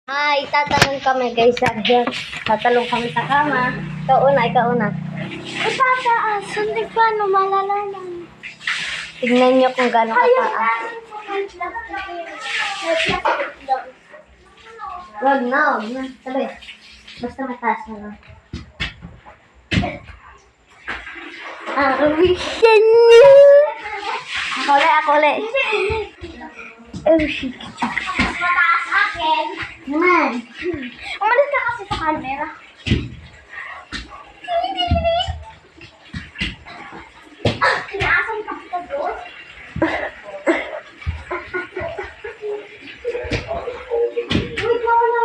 Hi, tatanong kami guys. Tatalong kami sa kama. Ikaw una. Itataas, hindi pa malalaman. Tignan nyo kung gano'ng kataas. Wag na. Sabi, basta mataas na lang. Ako ulit. Oh, shit. Mataas akin. Naman. Umalis ka kasi sa camera. Kinaasan ka kita doon? Wait, wala.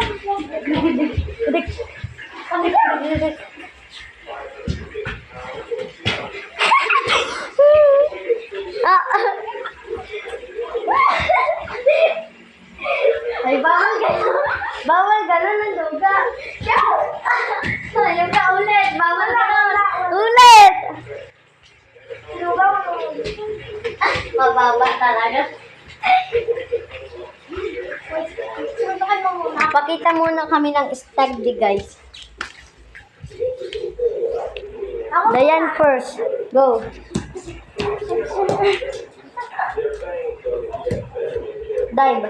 Ay, bawal gano'n ng duga. Ayaw ka ulit. Bawal gano'n. Ulit! Duga mo. Mababa talaga. Suntukin mo muna. Pakita muna kami ng stag di guys. Dayan first. Go. Dive.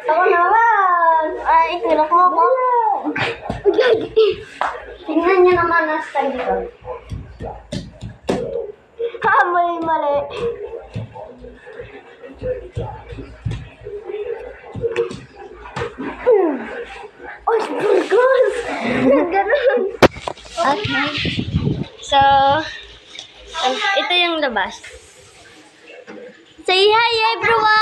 Ako naman. Ay, niloko ako. Tingnan niyo naman ang stag dito. Mali. Oh, burgos! Ganun. Okay. So, ito yung labas. Say hi everyone!